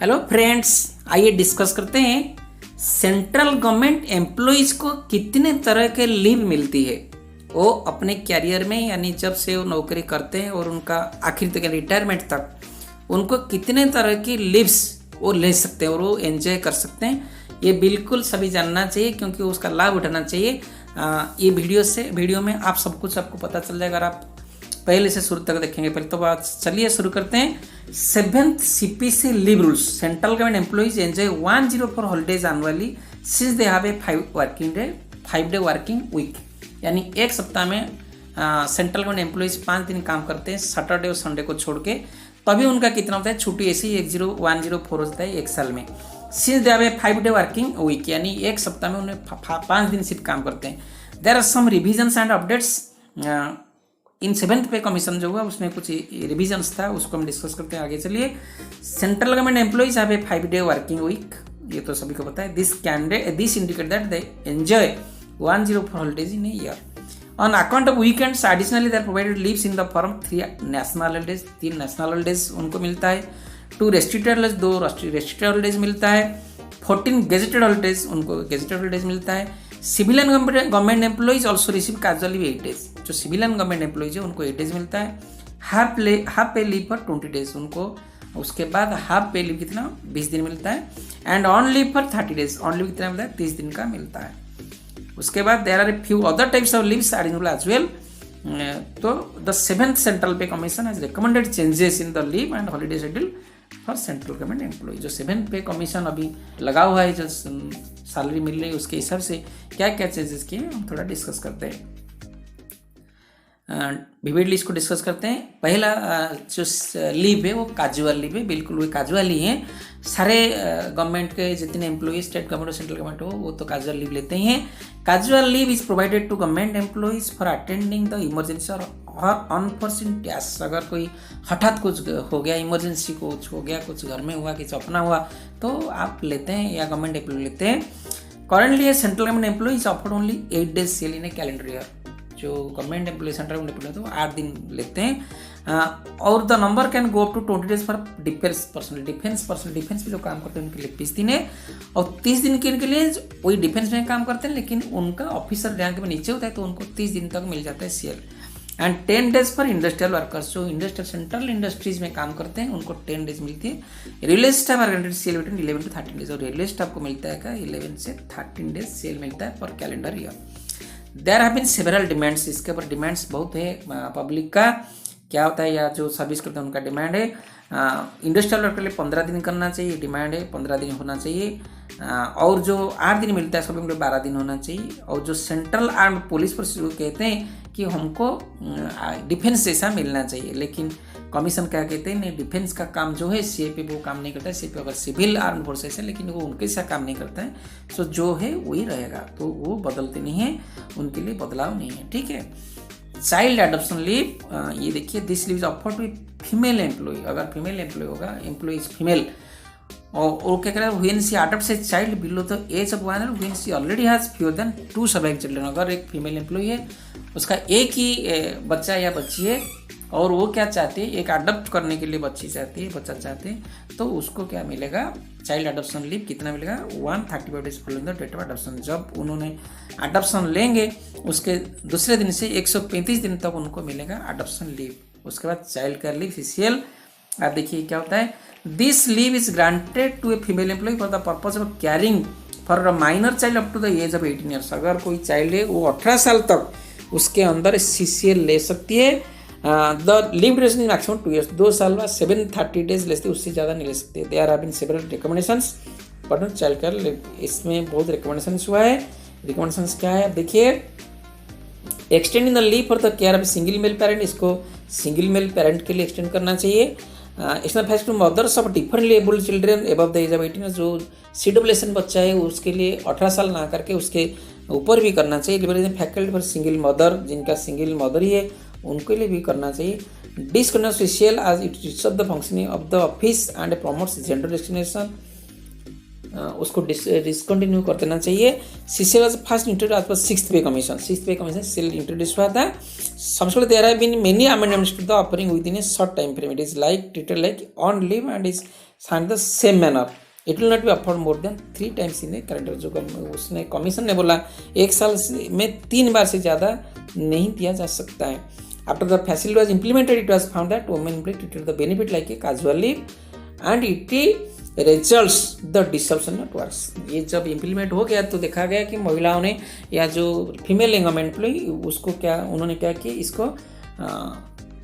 Hello friends, आइए discuss करते हैं सेंट्रल गवर्नमेंट एम्प्लॉइज को कितने तरह के लीव मिलती है। वो अपने कैरियर में यानी जब से वो नौकरी करते हैं और उनका आखिर तक रिटायरमेंट तक उनको कितने तरह की लीव्स वो ले सकते हैं और वो एंजॉय कर सकते हैं। ये बिल्कुल सभी जानना चाहिए क्योंकि उसका लाभ उठाना चाहिए। ये वीडियो में आप सब कुछ आपको पता चल जाएगा अगर आप पहले से शुरू तक देखेंगे। पहले तो बात चलिए शुरू करते हैं। 7th CPC leave rules. Central government employees enjoy 104 holidays annually since they have a 5 day working week. यानी एक सप्ताह में सेंट्रल गवर्नमेंट एम्प्लॉइज 5 दिन काम करते हैं सैटरडे और संडे को छोड़ के। तभी उनका कितना होता है छुट्टी ऐसी 104 होता है एक साल में। Since they have a 5 day working week यानी एक सप्ताह में उन्हें 5 दिन सिर्फ काम करते हैं। There are some revisions and updates in 7th pay commission जो हुआ उसमें कुछ रिविजन्स था, उसको हम डिस्कस करते हैं। आगे चलिए। Central government employees have a 5 day working week, ये तो सभी को पता है। This indicate that they enjoy 104 holidays in a year. On account of weekends additionally they are provided leaves in the form 3 national holidays, 3 national holidays उनको मिलता है। 2 restricted holidays, 2 restricted holidays मिलता है। 14 गेजेटेड हॉलीडेज, उनको gazetted holidays मिलता है। Civilian government employees also receive casual leave 8 days. जो civilian government employees है उनको 8 डेज मिलता है। Half pay leave for 20 days उनको, उसके बाद हाफ पे लीव कितना 20 दिन मिलता है। And on leave for 30 days, on leave कितना मिलता है 30 दिन का मिलता है। उसके बाद there are a few other types of leaves are included as well. तो the 7th central pay commission has recommended changes in the leave and holiday schedule for central government employee. जो 7th पे कमीशन अभी लगा हुआ है, जो salary मिल रही है उसके हिसाब से क्या क्या चेंजेस किए हम थोड़ा डिस्कस करते हैं। विविडली इसको डिस्कस करते हैं। पहला जो लीव है वो कैजुअल लीव है, बिल्कुल वो कैजुअल ही है। सारे गवर्नमेंट के जितने एम्प्लॉई स्टेट गवर्नमेंट और सेंट्रल गवर्नमेंट हो वो तो कैजुअल लीव लेते ही हैं। Casual leave is provided to government employees for attending the emergency और अनफॉर्चुन टैक्स। अगर कोई हठात कुछ हो गया, इमरजेंसी कुछ हो गया, कुछ घर में हुआ, कुछ अपना हुआ, तो आप लेते हैं या गवर्नमेंट एम्प्लॉय लेते हैं। Currently central government employ is offered only 8 days sale in a calendar year. जो government employ central government employ तो 8 दिन लेते हैं। और the number can go up to 20 days for defence personnel. Defence में जो काम करते हैं उनके लिए 30 दिन है और 30 दिन के लिए वही डिफेंस में काम करते हैं लेकिन उनका ऑफिसर रैंक में नीचे होता है तो उनको 30 दिन तक मिल जाता है CL. And 10 days for industrial workers, जो इंडस्ट्रियल सेंट्रल इंडस्ट्रीज में काम करते हैं उनको 10 डेज मिलती है। Railway staff are granted CL between 11 to 13 days और रेलवे स्टाफ को मिलता है क्या 11 से 13 डेज सीएल मिलता है पर calendar year. There have been several demands, इसके ऊपर डिमांड्स बहुत है पब्लिक का। क्या होता है या जो सर्विस करते हैं उनका डिमांड है इंडस्ट्रियल वर्कर के लिए 15 दिन करना चाहिए, डिमांड है 15 दिन होना चाहिए। और जो 8 दिन मिलता है सभी को 12 दिन होना चाहिए। और जो सेंट्रल आर्म्ड पुलिस फोर्स कहते हैं कि हमको डिफेंस जैसा मिलना चाहिए, लेकिन कमीशन क्या कहते हैं नहीं, डिफेंस का काम जो है सीएपी वो काम नहीं करता है। सीएपी अगर सिविल आर्म फोर्सेस है लेकिन वो उनके साथ काम नहीं करता है, सो जो है वही रहेगा, तो वो बदलते नहीं है, उनके लिए बदलाव नहीं है। ठीक है। चाइल्ड एडॉप्शन लीव, ये देखिए this leave is offered to female employee. अगर फीमेल एम्प्लॉय होगा, एम्प्लॉय इज फीमेल और क्या करेगा when she adopts a child below the age of 1 year when she already has fewer than 2 surviving children. अगर एक female employ है उसका एक ही बच्चा या बच्ची है और वो क्या चाहते हैं एक अडॉप्ट करने के लिए बच्ची चाहती है, बच्चा चाहते हैं, तो उसको क्या मिलेगा चाइल्ड अडॉप्शन लीव कितना मिलेगा 135 days following the date of adoption. जब उन्होंने अडॉप्शन लेंगे उसके दूसरे दिन से 135 दिन तक उनको मिलेगा अडॉप्शन लीव। उसके बाद चाइल्ड केयर लीव सीसीएल। आप देखिए क्या होता है, this leave is granted to a female employee for the purpose of caring for a minor child up to the age of 18 years. अगर कोई चाइल्ड है वो 18 साल तक उसके अंदर सीसीएल ले सकती है। The leave duration is maximum 2 years, 2 साल बाद 730 डेज ले सकते, उससे ज़्यादा नहीं ले सकते। They are have been several recommendations but child care leave, इसमें बहुत रिकमेंडेशंस हुआ है। रिकमेंडेशंस क्या है देखिए, extending the leave for the care of single male parent, इसको सिंगल मेल पेरेंट के लिए एक्सटेंड करना चाहिए। इसमें fact to mothers of differently abled children above the age of 18, जो सीडब्ल्यूएसएन बच्चा है उसके लिए 18 साल ना करके उसके ऊपर भी करना चाहिए। फैकल्टी फॉर सिंगल मदर, जिनका सिंगल मदर ही है उनके लिए भी करना चाहिए। डिसकंटिन्यू सीसीएल आज it disturb the functioning of the office and promotes gender discrimination, उसको डिसकंटिन्यू कर देना चाहिए। सीसीएल वाज फर्स्ट इंट्रोड्यूस आज पर 6th पे कमीशन, 6th पे कमीशन सीएल इंट्रोड्यूस हुआ था। Subsequently, there have been many amendments to the offering within a short time frame. It is like treated like on leave and is signed the same manner. It will not be offered more than 3 times in a calendar. जो उसने commission ने बोला 1 साल में 3 बार से ज़्यादा नहीं दिया जा सकता है. After the facility was implemented, it was found that women employees treated the benefit like a casual leave and it results the disruption at works. ये जब इम्प्लीमेंट हो गया तो देखा गया कि महिलाओं ने या जो फीमेल एम्प्लॉय उसको क्या उन्होंने क्या किया, इसको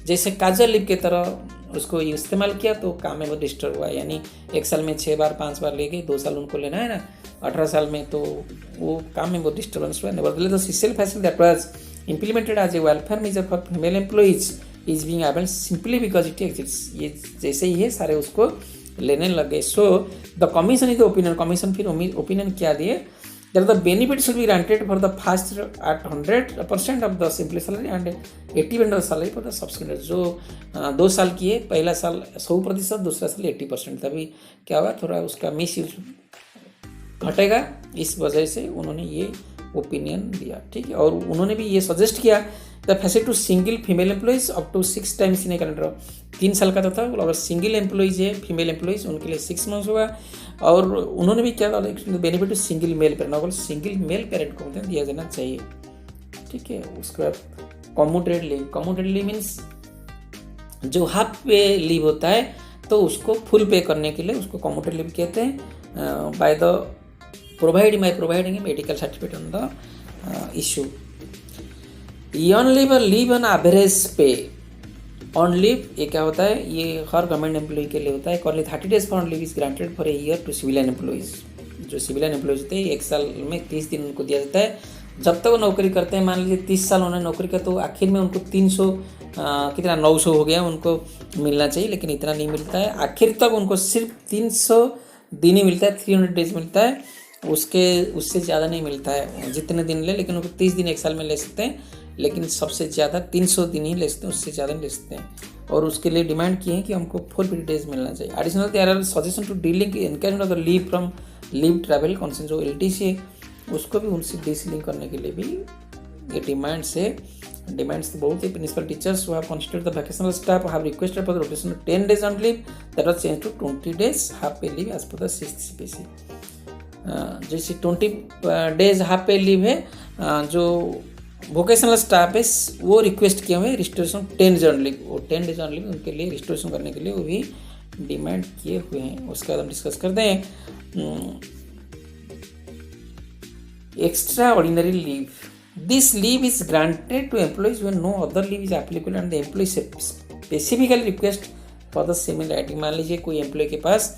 जैसे काजल लीव की तरह उसको इस्तेमाल किया तो काम में वो डिस्टर्ब हुआ. यानी 1 साल में 6 बार 5 बार ले गए, 2 साल उनको लेना है ना, 18 साल में तो वो काम में वो डिस्टर्बेंस हुआ. Nevertheless the CCL facility that was implemented as a welfare measure for female employees is being abandoned simply because it exists. ये जैसे ही है सारे उसको लेने लगे. So the commission is the opinion. Commission फिर ओपिनियन क्या दिए, that the benefit should be granted for the first at 100% of the simple salary and 80% of salary for the subsequent. जो 2 साल की है, पहला साल 100%, दूसरा साल 80%. तभी क्या हुआ, थोड़ा उसका मिस यूज घटेगा. इस वजह से उन्होंने ये ओपिनियन दिया. ठीक है. और उन्होंने भी ये सजेस्ट किया the facility to single female employees up to 6 times in a calendar. 3 साल का तो था. अगर सिंगल एम्प्लॉइज है फीमेल एम्प्लॉइज उनके लिए 6 मंथ्स होगा. और उन्होंने भी क्या benefit to single male parent, अगर सिंगल मेल पेरेंट को दिया जाना चाहिए. ठीक है. उसके बाद commuted leave. Commuted leave means जो हाफ पे लीव होता है तो उसको फुल पे करने के लिए उसको कम्यूटेड लीव कहते हैं. By the providing a medical certificate on the issue. On leave or leave on average pay. On leave ये क्या होता है, ये हर गवर्नमेंट एम्प्लॉय के लिए होता है. Only 30 days for on leave is granted for a year to civilian employees. जो सिविलियन एम्प्लॉयज होते हैं 1 साल में 30 दिन उनको दिया जाता है. जब तक वो नौकरी करते हैं, मान लीजिए 30 साल उन्होंने नौकरी किया तो आखिर में उनको 300 कितना 900 हो गया उनको मिलना चाहिए, लेकिन इतना नहीं मिलता है. आखिर तक उनको सिर्फ 300 दिन ही मिलता है, 300 डेज मिलता है. उससे ज़्यादा नहीं मिलता है. जितने दिन ले, लेकिन उनको 30 दिन 1 साल में ले सकते हैं, लेकिन सबसे ज़्यादा 300 दिन ही ले सकते हैं, उससे ज़्यादा नहीं ले सकते हैं. और उसके लिए डिमांड की है कि हमको 4 डेज मिलना चाहिए. Additional there are suggestion to dealing encouragement of the leave from leave travel consent. जो LTC है उसको भी उनसे डिसलिंक करने के लिए भी ये डिमांड्स तो बहुत ही. Principal teachers who have constituted the vacational staff have requested for the rotation of 10 days on leave that was change to 20 days half pay leave as per the 6th CPC. जैसे 20 days half pay leave है, जो vocational staff है वो request किए हुए restoration 10 days on leave. वो 10 days on leave उनके लिए रिस्टोरेशन करने के लिए वो भी डिमांड किए हुए हैं. उसके बाद हम डिस्कस करते हैं extraordinary leave. This leave is granted to employees when no other leave is applicable and the employee specifically request for the same in writing. मान लीजिए कोई एम्प्लॉय के पास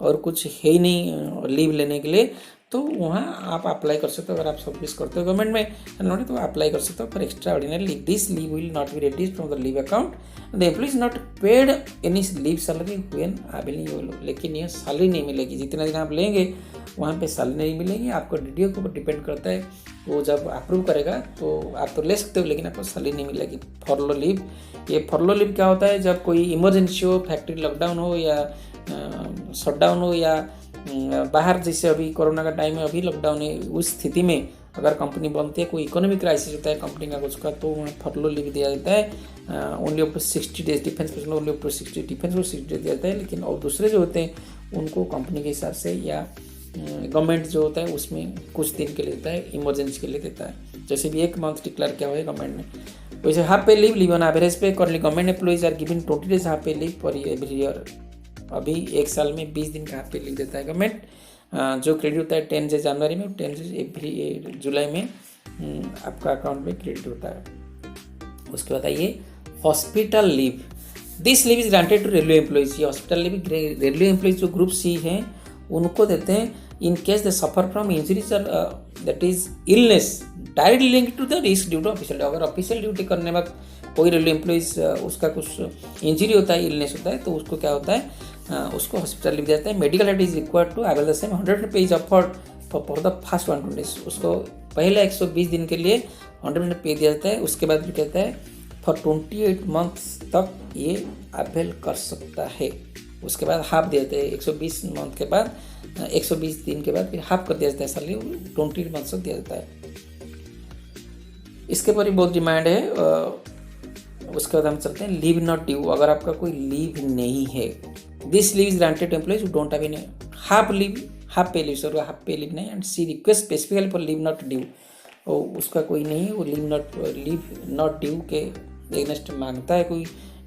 और कुछ है ही नहीं लीव लेने के लिए, तो वहाँ आप अप्लाई कर सकते हो. अगर आप सर्विस करते हो गवर्नमेंट में तो अप्लाई कर सकते हो for extraordinary leave. This leave will not be reduced from the leave account. The employee is not paid any leave salary when available. लेकिन ये सैलरी नहीं मिलेगी. जितना दिन आप लेंगे वहाँ पे सैलरी नहीं मिलेगी. आपको DDO के ऊपर डिपेंड करता है, वो जब अप्रूव करेगा तो आप तो ले सकते हो, लेकिन आपको सैलरी नहीं मिलेगी. फॉरलो लीव. ये फॉरलो लीव क्या होता है, जब कोई इमरजेंसी हो, फैक्ट्री लॉकडाउन हो या शटडाउन हो या बाहर, जैसे अभी कोरोना का टाइम है, अभी लॉकडाउन है, उस स्थिति में अगर कंपनी बनती है, कोई इकोनॉमिक क्राइसिस होता है कंपनी का कुछ का, तो वहाँ फॉरलो लीव दिया जाता है. Only up to 60 days. Defence person only up to 60 defence को 60 days दिया जाता है. लेकिन और दूसरे जो होते हैं उनको कंपनी के हिसाब से या गवर्नमेंट जो होता है उसमें कुछ दिन के लिए देता है, इमरजेंसी के लिए देता है. जैसे भी 1 month डिक्लेयर किया हुआ है गवर्नमेंट ने. वैसे half pay leave on average pay currently government employees are given 20 days half pay leave for every year. अभी 1 साल में 20 दिन का हाफ पे लीव देता है गवर्नमेंट. जो क्रेडिट होता है 10 जनवरी में, 10 एवरी जुलाई में आपका अकाउंट में क्रेडिट होता है. उसके बाद आइए hospital leave. This leave is granted to railway employees. ये हॉस्पिटल लीव रेलवे एम्प्लॉइज जो ग्रुप C हैं उनको देते हैं. In case they suffer from injuries और that is illness directly link to the risk due to official. अगर official duty करने वक्त कोई रेलवे एम्प्लॉइज उसका कुछ इंजरी होता है, इलनेस होता है, तो उसको क्या होता है, उसको हॉस्पिटल लीव देता है. Medical head is required to avail the same 100% pay is offered for the first 120 days. उसको पहले 120 दिन के लिए 100% पे दिया जाता है. उसके बाद भी कहता है फॉर 28 months तक ये अवेल कर सकता है. उसके बाद हाफ दिया जाता है. 120 मंथ के बाद 120 दिन के बाद फिर हाफ कर दिया जाता है. सैलरी 28 months तक दिया जाता है. इसके पर भी बहुत डिमांड है. उसके बाद हम चलते हैं लीव नॉट ड्यू। अगर आपका कोई लीव नहीं है, this leave is granted to employees who don't have any half leave, half pay leave, sorry half pay leave नहीं, and she request specifically for leave not due. और उसका कोई नहीं है, वो लीव नॉट ड्यू के एगेंस्ट मांगता है कोई,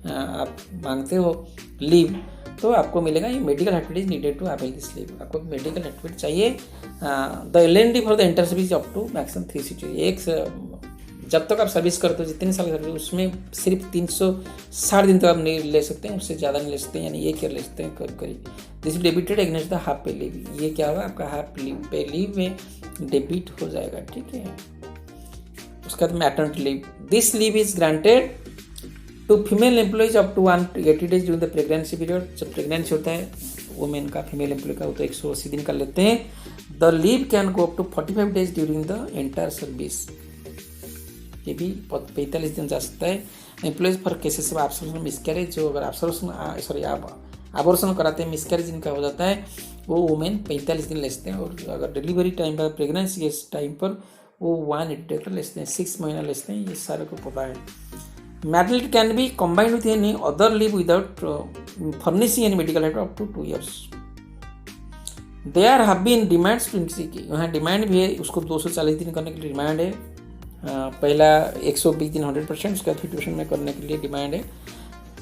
आप मांगते हो लीव, तो आपको मिलेगा ये medical certificate needed to avail this leave. आपको मेडिकल सर्टिफिकेट चाहिए। The LND for the inter service up to maximum 360, एक जब तक आप सर्विस करते हो, जितने साल सर्विस, उसमें सिर्फ 360 दिन तक आप नहीं ले सकते हैं, उससे ज़्यादा नहीं ले सकते, यानी एक ईयर ले सकते हैं करीब। This debited against the half pay leave. ये क्या होगा, आपका हाफ पे लीव में डेबिट हो जाएगा, ठीक है। उसके बाद maternity leave, this leave is granted to female employees up to 180 days during the pregnancy period. जब प्रेगनेंसी होता है वुमेन का, फीमेल एम्प्लॉय का, वो तो 180 दिन का लेते हैं। The leave can go up to 45 days during the entire service, ये भी 45 दिन जा सकता है। Employees for cases of absorption miscarriage, जो अगर आबॉर्शन कराते हैं, मिसकैरेज जिनका हो जाता है, वो वुमेन 45 दिन ले सकते हैं। और अगर डिलीवरी टाइम पर, प्रेगनेंसी के टाइम पर, वो 180 डेज ले सकते हैं, 6 महीना ले सकते हैं। ये सारे को पता है। Maternity can be combined with any other leave without furnishing any medical help up to 2 years। There have been demands to increase, यहाँ डिमांड भी है, उसको 240 दिन करने के लिए डिमांड है। पहला 120 दिन 100%, उसका 50% में करने के लिए डिमांड है।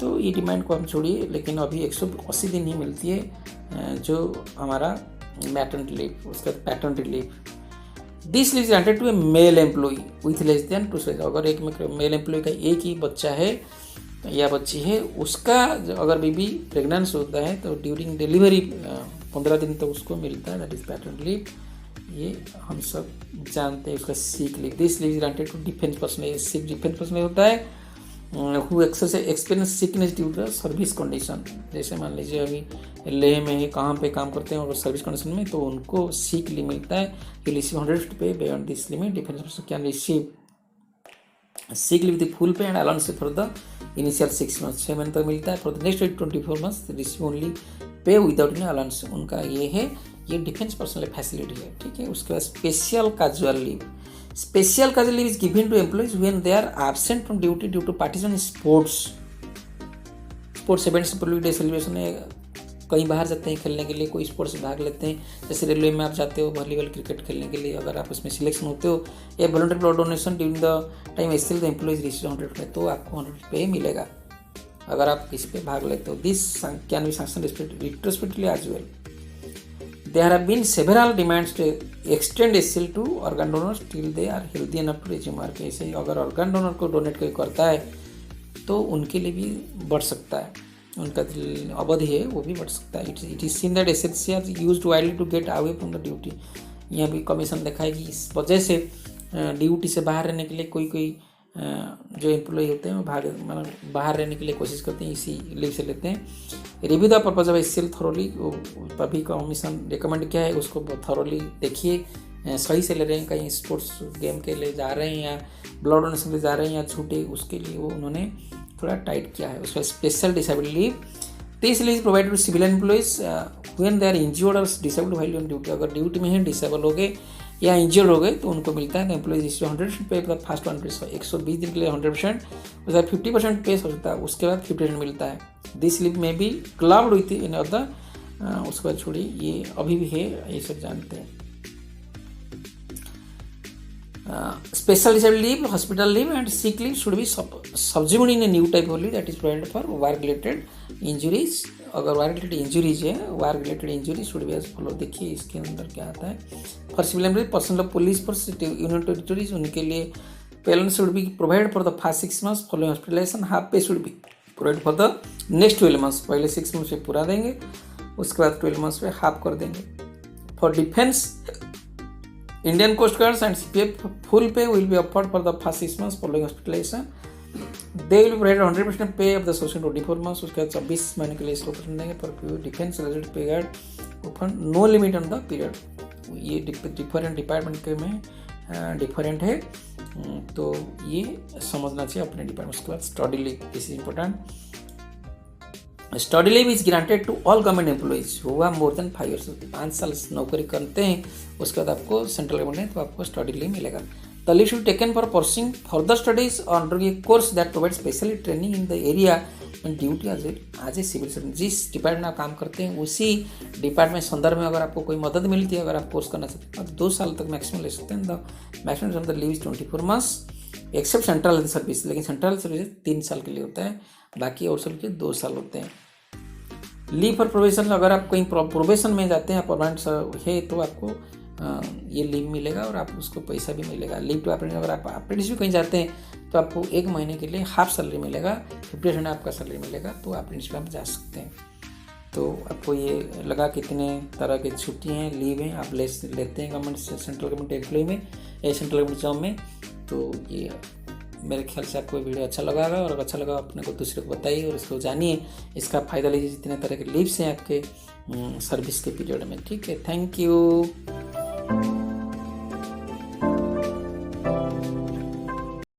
तो ये डिमांड को हम छोड़िए, लेकिन अभी 180 दिन ही मिलती है जो हमारा मैटरनिटी लीव। उसका paternity leave, this leave is granted to a male employee with less than 2 years। अगर एक मेल एम्प्लॉय का एक ही बच्चा है या बच्ची है, उसका अगर बेबी प्रेगनेंस होता है तो ड्यूरिंग डिलीवरी 15 दिन तो उसको मिलता है, दैट इज पैटर्निटी लीव। ये हम सब जानते हैं। उसका sick leave, this leave is granted to defence personnel. Sick defence personnel होता है who experience sickness due to service condition. जैसे मान लीजिए अभी लेह में ही कहाँ पे काम करते हैं और सर्विस कंडीशन में, तो उनको सिक लीव मिलता है। ही receive 100 pay beyond this limit. Defence person can receive sick leave with full pay and allowance for the initial 6 months, 6 महीने तक मिलता है। For the next 24 months receive only pay without any allowance. उनका ये है, ये डिफेंस पर्सनल फैसिलिटी है, ठीक है। उसके बाद special casual leave, special casual leave is given to employees when they are absent from duty due to participation in sports events, republic day celebration है, कहीं बाहर जाते हैं खेलने के लिए, कोई स्पोर्ट्स में भाग लेते हैं। जैसे रेलवे में आप जाते हो वॉलीबॉल क्रिकेट खेलने के लिए, अगर आप उसमें सिलेक्शन होते हो, या voluntary blood donation during the time still the employees receive 100 पे, तो आपको 100 पे मिलेगा अगर आप इस पे भाग लेते हो। This can be sanction retrospectively as well. There have been several demands to extend SL to organ donors till they are healthy enough to resume work। ऐसे अगर organ donor को डोनेट कोई करता है तो उनके लिए भी बढ़ सकता है, उनका अवधि है वो भी बढ़ सकता है। It is seen that SLC are used widely to get away from the duty. यहाँ भी कमीशन देखा है कि इस वजह से ड्यूटी से बाहर रहने के लिए कोई जो एम्प्लॉय होते हैं वो मतलब बाहर रहने के लिए कोशिश करते हैं, इसी लीव से लेते हैं। Review the purpose of SL thoroughly, अभी कमीशन रिकमेंड किया है उसको थॉरोली देखिए, सही से ले रहे हैं, कहीं स्पोर्ट्स गेम के लिए जा रहे हैं या ब्लड डोनेशन के जा रहे हैं या छूटे, उसके लिए वो उन्होंने थोड़ा टाइट किया है। उसका special disability leave, this leave is provided to civil employees when they are injured और डिसेबल्ड व्हाइल ऑन ड्यूटी। अगर ड्यूटी में ही डिसेबल हो गए या इंजर्ड हो गए तो उनको मिलता है। एम्प्लॉइज इस 100% पे फर्स्ट 120 दिन के लिए 100%, उसके बाद 50% पे हो सकता है, उसके बाद 50% मिलता है। दिस लीव में भी क्लब्ड विथ इन अदर, उसके बाद छोड़िए ये अभी भी है, ये सब जानते हैं। Special disability leave, hospital leave and sick leave should be subsumed in a new type of leave that is provided for work related injuries। अगर work related injuries है, work related injuries should be as follow। देखिए इसके अंदर क्या आता है। For civil employees, personnel of police force, union territories, उनके लिए parents should be provided for the first 6 months following hospitalization। half pay should be provided for the next 12 months। पहले 6 months पे पूरा देंगे, उसके बाद 12 months पे हाफ कर देंगे। For defense, Indian Coast Guards and CPF full pay will be offered for the first 6 months following hospitalization। They will provide 100% pay of the social 24 months। उसके बाद 24 महीने के लिए 100% देंगे। For defense related pay guard no limit on the period। ये different department के में different है, तो ये समझना चाहिए अपने डिपार्टमेंट। उसके बाद study leave, this is important. Study leave is granted to all government employees who have more than 5 years। 5 साल नौकरी करते हैं, उसके बाद आपको सेंट्रल गवर्नमेंट है तो आपको स्टडी लीव मिलेगा। The leave should be taken for pursuing further studies or undergoing a course that provides specially training in the area and duty as a civil servant. जिस डिपार्टमेंट में आप काम करते हैं उसी डिपार्टमेंट संदर्भ में अगर आपको कोई मदद मिलती है, अगर आप कोर्स करना चाहते हैं तो 2 साल तक मैक्सिमम ले सकते हैं. The maximum of the leave is 24 months except central health service. लेकिन सेंट्रल सर्विस 3 साल के लिए होता है, बाकी और सब के 2 साल होते हैं. लीव फॉर प्रोबेशन, अगर आप कहीं प्रोबेशन में जाते हैं, परमानेंट है तो आपको ये लीव मिलेगा और आप उसको पैसा भी मिलेगा. लीव टू अप्रेंटिस, अगर आप अप्रेंटिस भी कहीं जाते हैं तो आपको 1 महीने के लिए हाफ सैलरी मिलेगा, 50% आपका सैलरी मिलेगा, तो अप्रेंटिस में आप जा सकते हैं. तो आपको ये लगा कितने तरह की छुट्टी हैं, लीव हैं, आप लेते हैं गवर्नमेंट सेंट्रल गवर्नमेंट एम्प्लॉय में या सेंट्रल गवर्नमेंट जॉब में. तो ये मेरे ख्याल से आपको वीडियो अच्छा लगा होगा, और अगर अच्छा लगा अपने को दूसरे को बताइए और इसको जानिए, इसका फ़ायदा लीजिए जितने तरह के लीव्स हैं आपके सर्विस के पीरियड में. ठीक है, थैंक यू.